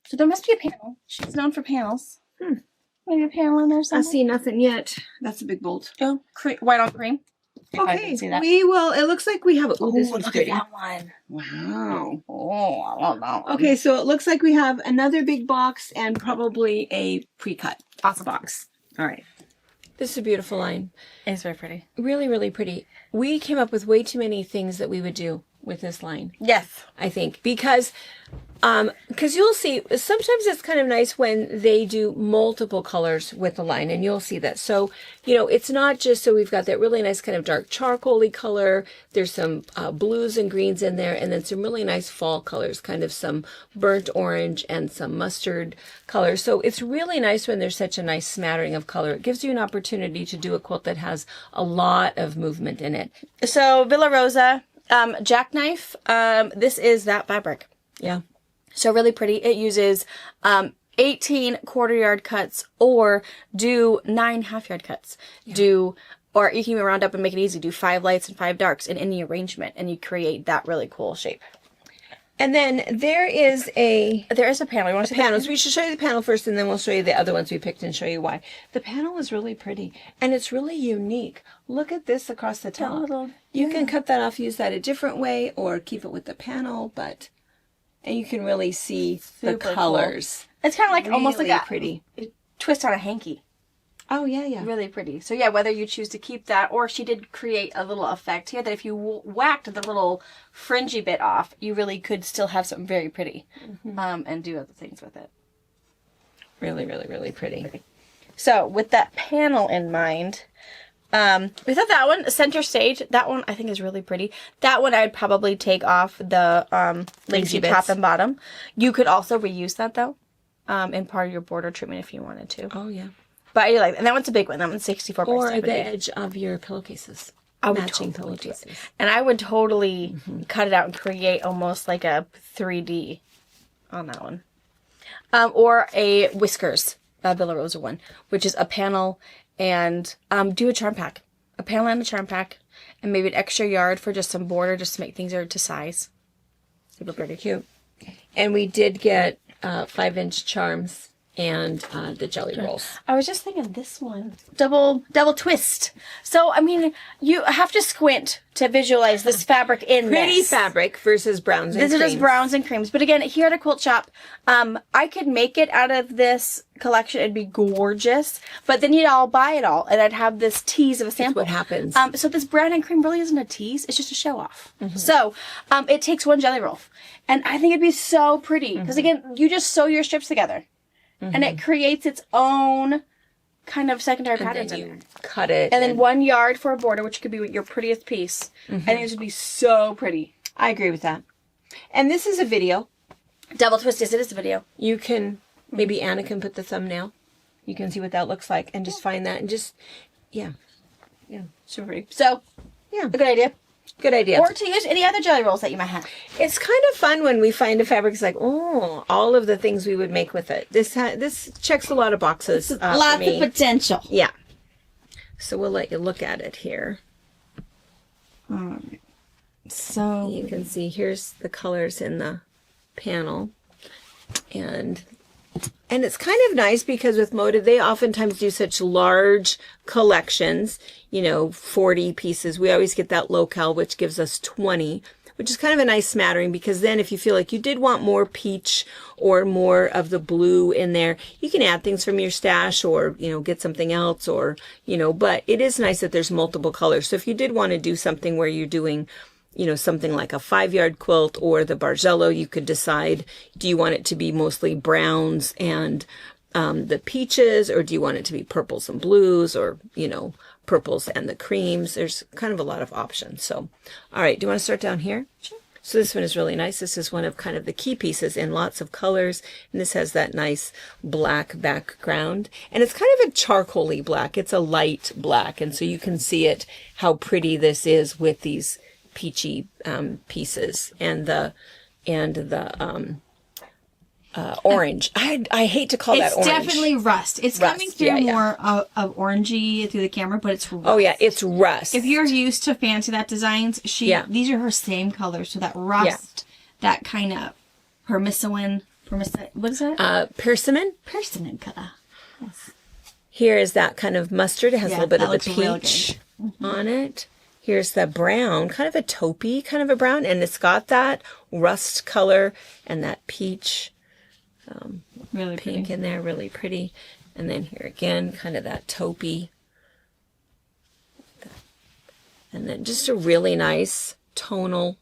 [SPEAKER 2] So there must be a panel. She's known for panels. Maybe a panel in there
[SPEAKER 1] I
[SPEAKER 2] somewhere.
[SPEAKER 1] see nothing yet. That's a big bolt.
[SPEAKER 2] Oh, white on cream. If I
[SPEAKER 1] Okay,
[SPEAKER 2] can see that.
[SPEAKER 1] we will. It looks like we have. Oh, this one's
[SPEAKER 2] look
[SPEAKER 1] pretty.
[SPEAKER 2] at that one.
[SPEAKER 1] Wow.
[SPEAKER 2] Oh, I love that one.
[SPEAKER 1] Okay, so it looks like we have another big box and probably a pre-cut
[SPEAKER 2] Awesome.
[SPEAKER 1] box. All right. This is a beautiful line.
[SPEAKER 2] It's very pretty.
[SPEAKER 1] Really, really pretty. We came up with way too many things that we would do with this line,
[SPEAKER 2] Yes.
[SPEAKER 1] I think, because you'll see, sometimes it's kind of nice when they do multiple colors with the line, and you'll see that. So, it's not just, so we've got that really nice kind of dark charcoaly color. There's some blues and greens in there, and then some really nice fall colors, kind of some burnt orange and some mustard colors. So it's really nice when there's such a nice smattering of color. It gives you an opportunity to do a quilt that has a lot of movement in it.
[SPEAKER 2] So Villa Rosa, jackknife. This is that fabric.
[SPEAKER 1] Yeah.
[SPEAKER 2] So really pretty. It uses 18 quarter-yard cuts or do 9 half-yard cuts. Or you can even round up and make it easy. Do 5 lights and 5 darks in any arrangement, and you create that really cool shape.
[SPEAKER 1] And then there is a
[SPEAKER 2] panel. You want to see
[SPEAKER 1] panels. We should show you the panel first, and then we'll show you the other ones we picked and show you why. The panel is really pretty, and it's really unique. Look at this across the top. You can cut that off, use that a different way, or keep it with the panel, and you can really see the
[SPEAKER 2] Super cool.
[SPEAKER 1] colors.
[SPEAKER 2] It's kind of like almost like
[SPEAKER 1] Really
[SPEAKER 2] a
[SPEAKER 1] pretty.
[SPEAKER 2] twist on a hanky.
[SPEAKER 1] Oh, yeah, yeah.
[SPEAKER 2] Really pretty. So yeah, whether you choose to keep that, or she did create a little effect here that if you whacked the little fringy bit off, you really could still have something very pretty, and do other things with it.
[SPEAKER 1] Really, really, really pretty.
[SPEAKER 2] So with that panel in mind, we thought that one, center stage, that one I think is really pretty. That one I'd probably take off the lacy
[SPEAKER 1] bits.
[SPEAKER 2] top and bottom. You could also reuse that though, in part of your border treatment if you wanted to.
[SPEAKER 1] Oh, yeah.
[SPEAKER 2] But I like, and that one's a big one. That one's 64 by
[SPEAKER 1] Or
[SPEAKER 2] 70.
[SPEAKER 1] the edge of your pillowcases.
[SPEAKER 2] I would
[SPEAKER 1] Matching
[SPEAKER 2] totally do it.
[SPEAKER 1] pillowcases.
[SPEAKER 2] And I would totally cut it out and create almost like a 3D on that one. Or a Whiskers, Villa Rosa one, which is a panel and do a charm pack. A panel and a charm pack. and maybe an extra yard for just some border just to make things to size. Super pretty.
[SPEAKER 1] Cute. And we did get 5-inch charms and the jelly rolls.
[SPEAKER 2] I was just thinking this one. Double twist. So, I mean, you have to squint to visualize this fabric in
[SPEAKER 1] Pretty
[SPEAKER 2] this.
[SPEAKER 1] fabric versus browns and
[SPEAKER 2] This is
[SPEAKER 1] creams.
[SPEAKER 2] just browns and creams. But again, here at a quilt shop, I could make it out of this collection. It'd be gorgeous. But then I'll buy it all, and I'd have this tease of a sample.
[SPEAKER 1] what happens.
[SPEAKER 2] So this brown and cream really isn't a tease. It's just a show off. So it takes one jelly roll. And I think it'd be so pretty. Because again, you just sew your strips together. And it creates its own kind of secondary patterns in there.
[SPEAKER 1] Cut it.
[SPEAKER 2] And then 1 yard for a border, which could be your prettiest piece. I think this would be so pretty.
[SPEAKER 1] I agree with that. And this is a video.
[SPEAKER 2] Double twist, yes, it is a video.
[SPEAKER 1] You can, maybe Anna can put the thumbnail. You can see what that looks like and just find that and just, yeah, super pretty.
[SPEAKER 2] So,
[SPEAKER 1] Yeah,
[SPEAKER 2] a good idea.
[SPEAKER 1] good idea.
[SPEAKER 2] Or to use any other jelly rolls that you might have.
[SPEAKER 1] It's kind of fun when we find a fabric. It's like, oh, all of the things we would make with it. This checks a lot of boxes. For
[SPEAKER 2] Lots
[SPEAKER 1] me.
[SPEAKER 2] of potential.
[SPEAKER 1] Yeah. So we'll let you look at it here.
[SPEAKER 2] So,
[SPEAKER 1] You can see here's the colors in the panel. And it's kind of nice because with Moda, they oftentimes do such large collections, 40 pieces. We always get that locale, which gives us 20, which is kind of a nice smattering because then if you feel like you did want more peach or more of the blue in there, you can add things from your stash or, get something else or, but it is nice that there's multiple colors. So if you did want to do something where you're doing something like a 5-yard quilt or the Bargello, you could decide, do you want it to be mostly browns and the peaches, or do you want it to be purples and blues, or, purples and the creams? There's kind of a lot of options. So, all right, do you want to start down here? Sure. So this one is really nice. This is one of kind of the key pieces in lots of colors. And this has that nice black background. And it's kind of a charcoaly black. It's a light black. And so you can see it, how pretty this is with these peachy pieces and the orange. I hate to call that orange.
[SPEAKER 2] it's definitely rust. It's
[SPEAKER 1] Rust,
[SPEAKER 2] coming through more of orangey through the camera, but it's rust.
[SPEAKER 1] Oh yeah, it's rust.
[SPEAKER 2] If you're used to Fancy That Designs, these are her same colors. So that rust, that kind of persimmon, what is that?
[SPEAKER 1] Persimmon.
[SPEAKER 2] Persimmon color. Yes.
[SPEAKER 1] Here is that kind of mustard. It has a little bit of the
[SPEAKER 2] looks real
[SPEAKER 1] peach on it. Here's the brown, kind of a taupey kind of a brown, and it's got that rust color and that peach
[SPEAKER 2] Really
[SPEAKER 1] pink
[SPEAKER 2] pretty.
[SPEAKER 1] in there, really pretty. And then here again, kind of that taupey. And then just a really nice tonal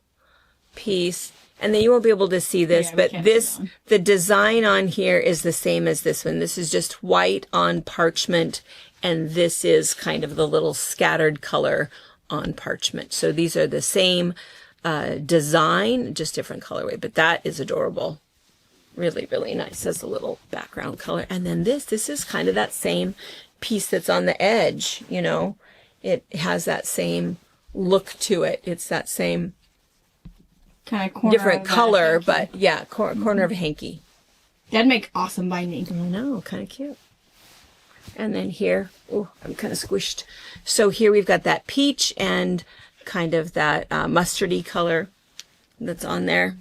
[SPEAKER 1] piece. And then you won't be able to see this, but the design on here is the same as this one. This is just white on parchment, and this is kind of the little scattered color on parchment. So these are the same design, just different colorway, but that is adorable. Really, really nice as a little background color. And then this is kind of that same piece that's on the edge, It has that same look to it. It's that same
[SPEAKER 2] kind of
[SPEAKER 1] different color, but yeah, corner of a hanky.
[SPEAKER 2] That'd make awesome binding.
[SPEAKER 1] I know, kind of cute. And then here, oh, I'm kind of squished. So here we've got that peach and kind of that mustardy color that's on there.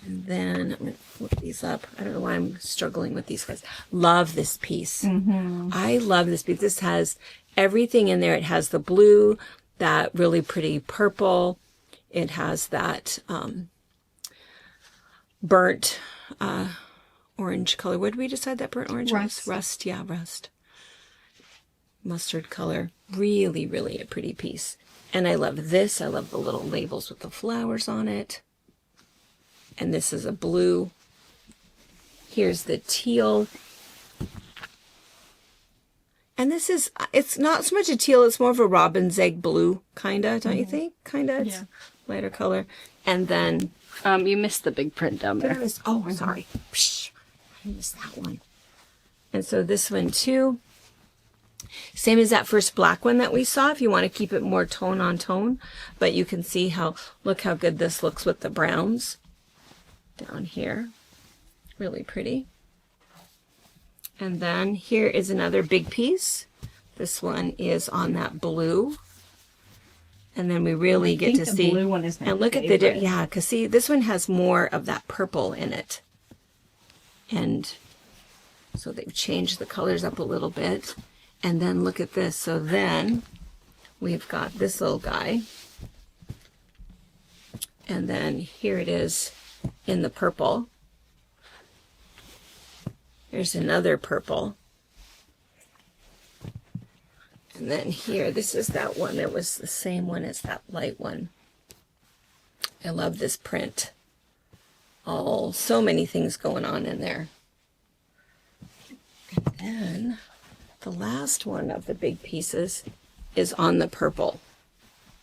[SPEAKER 1] And then I'm going to flip these up. I don't know why I'm struggling with these guys. Love this piece. I love this piece. This has everything in there. It has the blue, that really pretty purple. It has that burnt orange color. What did we decide that burnt orange was? Rust. Yeah, rust. Mustard color. Really, really a pretty piece. And I love this. I love the little labels with the flowers on it. And this is a blue. Here's the teal. And this is, it's not so much a teal, it's more of a robin's egg blue, kind of, don't you think? Kind of. It's lighter color. And then...
[SPEAKER 2] you missed the big print down there.
[SPEAKER 1] Oh, sorry. Psh, I missed that one. And so this one too. Same as that first black one that we saw, if you want to keep it more tone on tone. But you can see how, look how good this looks with the browns down here. Really pretty. And then here is another big piece. This one is on that blue. And then we really get to
[SPEAKER 3] the
[SPEAKER 1] see.
[SPEAKER 3] blue one is my
[SPEAKER 1] and look at
[SPEAKER 3] favorite.
[SPEAKER 1] yeah, because see, this one has more of that purple in it. And so they've changed the colors up a little bit. And then look at this. So then we've got this little guy. And then here it is in the purple. There's another purple. And then here, this is that one that was the same one as that light one. I love this print. So many things going on in there. And then the last one of the big pieces is on the purple.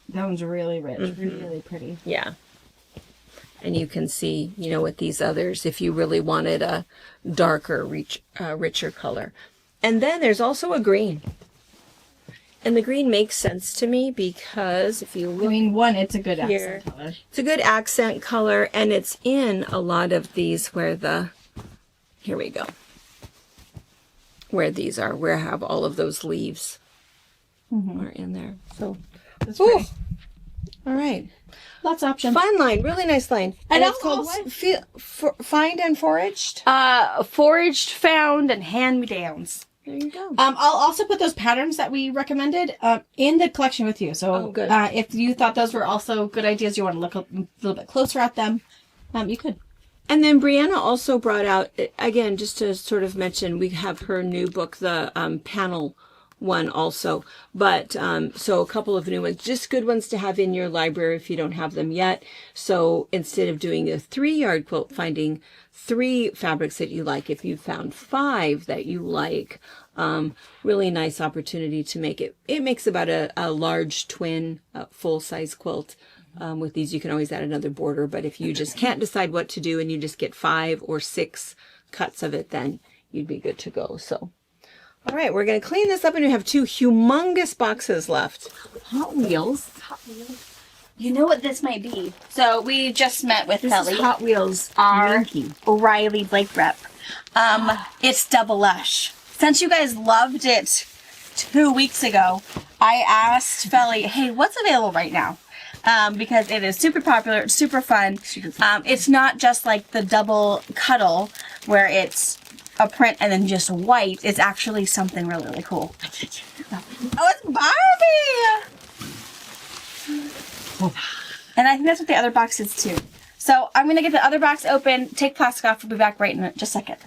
[SPEAKER 3] That one's really rich, really pretty.
[SPEAKER 1] Yeah. And you can see, with these others, if you really wanted a darker, richer color. And then there's also a green. And the green makes sense to me because if you look
[SPEAKER 3] It's a good
[SPEAKER 1] here,
[SPEAKER 3] accent color.
[SPEAKER 1] it's a good accent color, and it's in a lot of these where here we go. Where these are, where I have all of those leaves are in there. So,
[SPEAKER 3] That's pretty.
[SPEAKER 1] all right.
[SPEAKER 3] Lots of options.
[SPEAKER 1] Fun line, really nice line.
[SPEAKER 3] And
[SPEAKER 1] it's called Find and Foraged.
[SPEAKER 2] Foraged, found, and hand-me-downs.
[SPEAKER 1] There you go.
[SPEAKER 3] I'll also put those patterns that we recommended in the collection with you. So
[SPEAKER 1] good.
[SPEAKER 3] If you thought those were also good ideas, you want to look a little bit closer at them, you could.
[SPEAKER 1] And then Brianna also brought out, again, just to sort of mention, we have her new book, the panel one also. But so a couple of new ones, just good ones to have in your library if you don't have them yet. So instead of doing a 3-yard quilt, finding 3 fabrics that you like, if you found 5 that you like, really nice opportunity to make it. It makes about a large twin full-size quilt. With these, you can always add another border, but if you just can't decide what to do and you just get 5 or 6 cuts of it, then you'd be good to go. So, all right, we're going to clean this up, and we have 2 humongous boxes left.
[SPEAKER 3] Hot Wheels.
[SPEAKER 2] You know what this might be? So we just met with
[SPEAKER 3] This
[SPEAKER 2] Kelly,
[SPEAKER 3] is Hot Wheels.
[SPEAKER 2] our
[SPEAKER 3] Monkey.
[SPEAKER 2] O'Reilly Blake rep. It's Double Lush. Since you guys loved it 2 weeks ago, I asked Felly, hey, what's available right now? Because it is super popular, it's super fun. It's not just like the double cuddle where it's a print and then just white. It's actually something really, really cool. Oh, it's Barbie! And I think that's what the other box is too. So I'm gonna get the other box open, take plastic off, we'll be back right in just a second.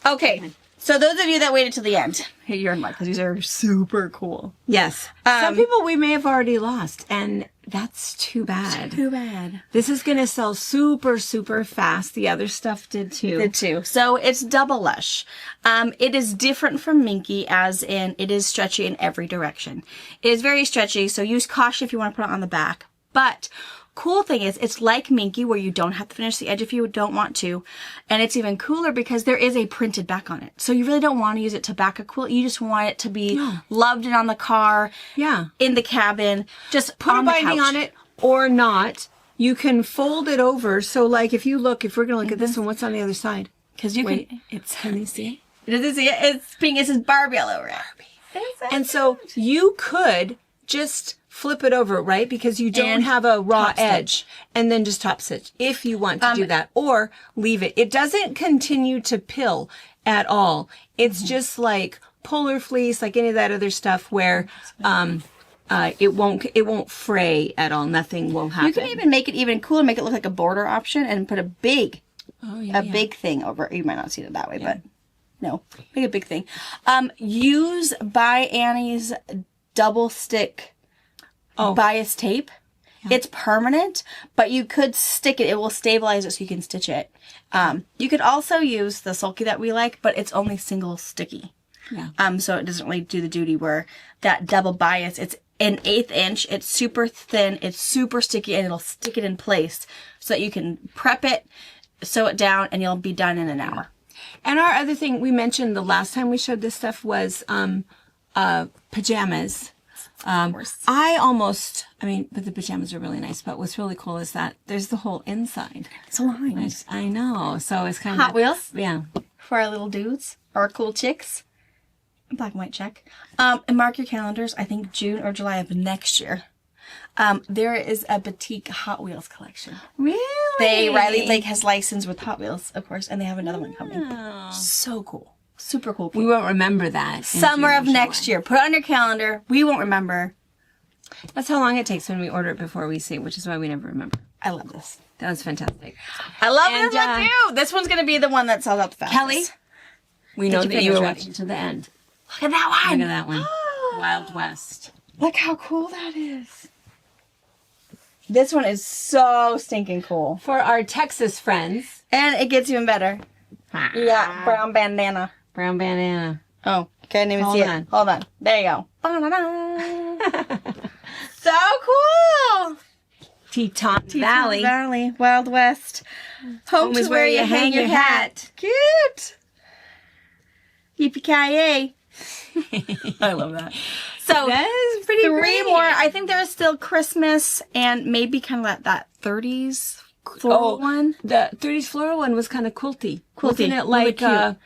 [SPEAKER 2] Okay, so those of you that waited till the end, hey, you're in luck because these are super cool.
[SPEAKER 1] Yes. Some people we may have already lost, and that's too bad.
[SPEAKER 2] Too bad.
[SPEAKER 1] This is going to sell super, super fast. The other stuff did too.
[SPEAKER 2] The two. So it's Double Lush. It is different from Minky as in it is stretchy in every direction. It is very stretchy, so use caution if you want to put it on the back. But cool thing is it's like Minky where you don't have to finish the edge if you don't want to. And it's even cooler because there is a printed back on it. So you really don't want to use it to back a quilt. You just want it to be loved in on the car, in the cabin, just
[SPEAKER 1] Put
[SPEAKER 2] on
[SPEAKER 1] a binding on it or not. You can fold it over. So like if we're going to look at this one, what's on the other side?
[SPEAKER 2] Because you
[SPEAKER 1] Wait,
[SPEAKER 2] can you see it? Does it see it? It's pink. It says Barbie all over it.
[SPEAKER 1] And so you could just flip it over, right? Because you don't
[SPEAKER 2] And
[SPEAKER 1] have a raw
[SPEAKER 2] top stitch.
[SPEAKER 1] edge. And then just top stitch if you want to do that. Or leave it. It doesn't continue to pill at all. It's just like polar fleece, like any of that other stuff where it won't fray at all. Nothing will happen.
[SPEAKER 2] You can even make it even cooler, make it look like a border option and put a big big thing over it. You might not see it that way, but no, make a big thing. Use By Annie's double stick bias tape. It's permanent, but you could stick it. It will stabilize it so you can stitch it. You could also use the Sulky that we like, but it's only single sticky. So it doesn't really do the duty where that double bias, it's an 1/8 inch. It's super thin. It's super sticky and it'll stick it in place so that you can prep it, sew it down, and you'll be done in an hour.
[SPEAKER 1] And our other thing we mentioned the last time we showed this stuff was pajamas. But the pajamas are really nice. But what's really cool is that there's the whole inside.
[SPEAKER 2] It's aligned.
[SPEAKER 1] I know. So it's kind of
[SPEAKER 2] Hot Wheels?
[SPEAKER 1] Yeah.
[SPEAKER 2] For our little dudes, our cool chicks. Black and white check. And mark your calendars. I think June or July of next year. There is a boutique Hot Wheels collection.
[SPEAKER 1] Really?
[SPEAKER 2] Riley Lake has license with Hot Wheels, of course, and they have another one coming.
[SPEAKER 1] Oh.
[SPEAKER 2] So cool. Super cool.
[SPEAKER 1] We won't remember that. in
[SPEAKER 2] Summer of
[SPEAKER 1] June or
[SPEAKER 2] next
[SPEAKER 1] July.
[SPEAKER 2] year. Put it on your calendar. We won't remember.
[SPEAKER 1] That's how long it takes when we order it before we see, which is why we never remember.
[SPEAKER 2] I love this.
[SPEAKER 1] That was fantastic.
[SPEAKER 2] I love
[SPEAKER 1] And,
[SPEAKER 2] this one too. This one's gonna be the one that sells out the fastest.
[SPEAKER 1] Kelly, we know
[SPEAKER 2] your
[SPEAKER 1] that you
[SPEAKER 2] fingers
[SPEAKER 1] were
[SPEAKER 2] ready.
[SPEAKER 1] watching to the end.
[SPEAKER 2] Look at that one.
[SPEAKER 1] Look at that one. Wild West.
[SPEAKER 2] Look how cool that is. This one is so stinking cool.
[SPEAKER 1] For our Texas friends,
[SPEAKER 2] And it gets even better. You got brown bandana.
[SPEAKER 1] brown bandana.
[SPEAKER 2] Oh, can't even
[SPEAKER 1] Hold
[SPEAKER 2] see
[SPEAKER 1] on.
[SPEAKER 2] it. Hold on. There you go. Ba-da-da. So cool.
[SPEAKER 1] Teton Valley.
[SPEAKER 2] Valley. Wild West. Home is where you hang your hat. Cute. Yippee-ki-yay. I love that. So
[SPEAKER 1] That is pretty
[SPEAKER 2] three
[SPEAKER 1] great.
[SPEAKER 2] more. I think there is still Christmas and maybe kind of that 30s floral one.
[SPEAKER 1] The 30s floral one was kind of quilty.
[SPEAKER 2] Quilty.
[SPEAKER 1] Wasn't it
[SPEAKER 2] Really
[SPEAKER 1] like
[SPEAKER 2] cute.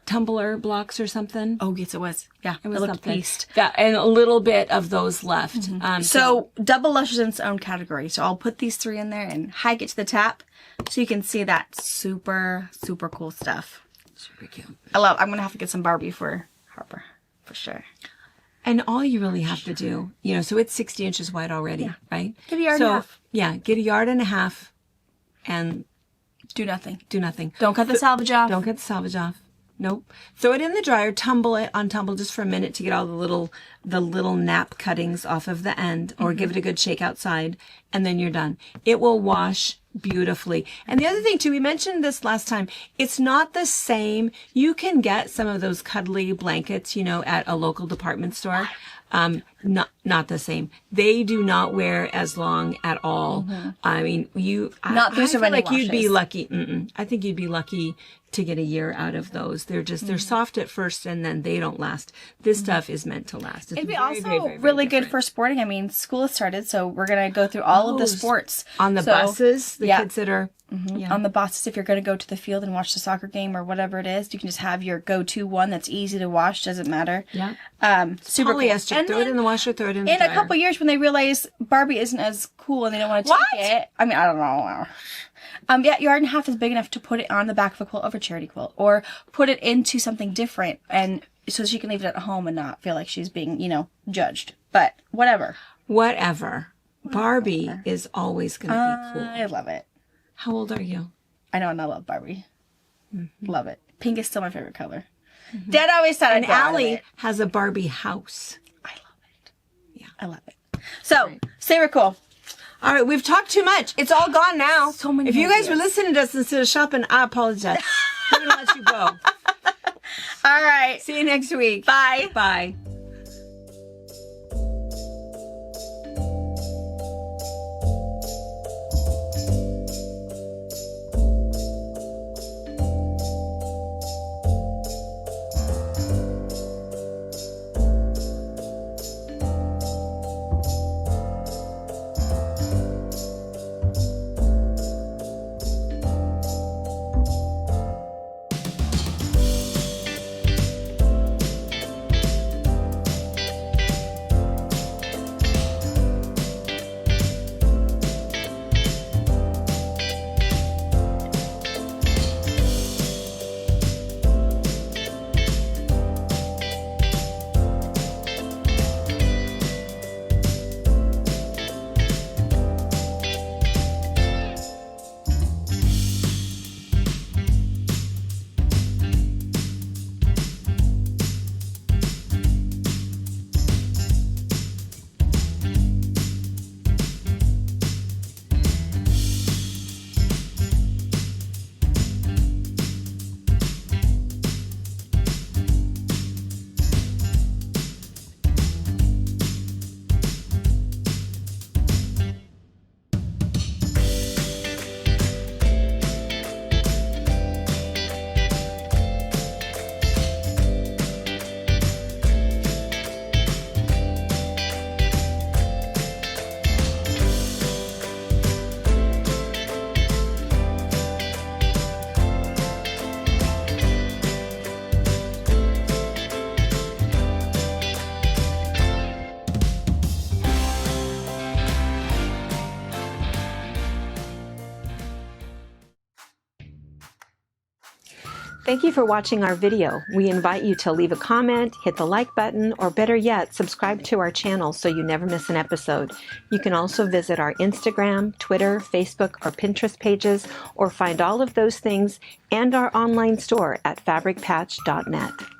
[SPEAKER 1] tumbler blocks or something?
[SPEAKER 2] Oh, yes, it was. Yeah,
[SPEAKER 1] It was
[SPEAKER 2] looked
[SPEAKER 1] something.
[SPEAKER 2] pieced.
[SPEAKER 1] Yeah, and a little bit of those left.
[SPEAKER 2] So Double Lush is in its own category. So I'll put these three in there and hike it to the top so you can see that super, super cool stuff.
[SPEAKER 1] super cute.
[SPEAKER 2] I'm going to have to get some Barbie for Harper. For sure.
[SPEAKER 1] And all you really have to do, so it's 60 inches wide already, right?
[SPEAKER 2] Get a yard and a half.
[SPEAKER 1] Yeah, get a yard and a half and
[SPEAKER 2] Do nothing.
[SPEAKER 1] do nothing.
[SPEAKER 2] Don't cut the salvage off.
[SPEAKER 1] Don't get the salvage off. Nope. Throw it in the dryer, tumble it on tumble just for a minute to get all the little nap cuttings off of the end, or give it a good shake outside, and then you're done. It will wash beautifully. And the other thing too, we mentioned this last time, it's not the same. You can get some of those cuddly blankets, at a local department store. Not the same. They do not wear as long at all. I mean,
[SPEAKER 2] Not through
[SPEAKER 1] I
[SPEAKER 2] so
[SPEAKER 1] feel
[SPEAKER 2] many
[SPEAKER 1] like you'd be
[SPEAKER 2] washes.
[SPEAKER 1] lucky. I think you'd be lucky to get a year out of those. They're soft at first and then they don't last. This stuff is meant to last. It's
[SPEAKER 2] It'd be
[SPEAKER 1] very,
[SPEAKER 2] also
[SPEAKER 1] very, very, very
[SPEAKER 2] really good
[SPEAKER 1] different.
[SPEAKER 2] for sporting. I mean, school has started, so we're going to go through all of the sports.
[SPEAKER 1] On the
[SPEAKER 2] So,
[SPEAKER 1] buses, the
[SPEAKER 2] yeah.
[SPEAKER 1] kids that are,
[SPEAKER 2] On the buses, if you're going to go to the field and watch the soccer game or whatever it is, you can just have your go-to one that's easy to wash. Doesn't matter.
[SPEAKER 1] Yeah.
[SPEAKER 2] Super cool.
[SPEAKER 1] polyester.
[SPEAKER 2] And
[SPEAKER 1] Throw it
[SPEAKER 2] then
[SPEAKER 1] in the washer, throw it in the
[SPEAKER 2] in a
[SPEAKER 1] dryer.
[SPEAKER 2] couple years, when they realize Barbie isn't as cool and they don't want to take it, I mean, I don't know. Yeah, yard and a half is big enough to put it on the back of a quilt of a charity quilt, or put it into something different, and so she can leave it at home and not feel like she's being, judged. But whatever.
[SPEAKER 1] Whatever. Barbie is always going to be cool.
[SPEAKER 2] I love it.
[SPEAKER 1] How old are you?
[SPEAKER 2] I know, and I love Barbie. Love it. Pink is still my favorite color. Dad always said
[SPEAKER 1] And
[SPEAKER 2] I'd go out of
[SPEAKER 1] Allie
[SPEAKER 2] it.
[SPEAKER 1] has a Barbie house.
[SPEAKER 2] I love it. Yeah, I love it. So, say we're cool.
[SPEAKER 1] All right, we've talked too much. It's all gone now.
[SPEAKER 2] So many
[SPEAKER 1] If you guys were
[SPEAKER 2] ideas.
[SPEAKER 1] listening to us instead of shopping, I apologize. We're going to let you go.
[SPEAKER 2] All right.
[SPEAKER 1] See you next week.
[SPEAKER 2] Bye.
[SPEAKER 1] Bye. Thank you for watching our video. We invite you to leave a comment, hit the like button, or better yet, subscribe to our channel so you never miss an episode. You can also visit our Instagram, Twitter, Facebook, or Pinterest pages, or find all of those things and our online store at fabricpatch.net.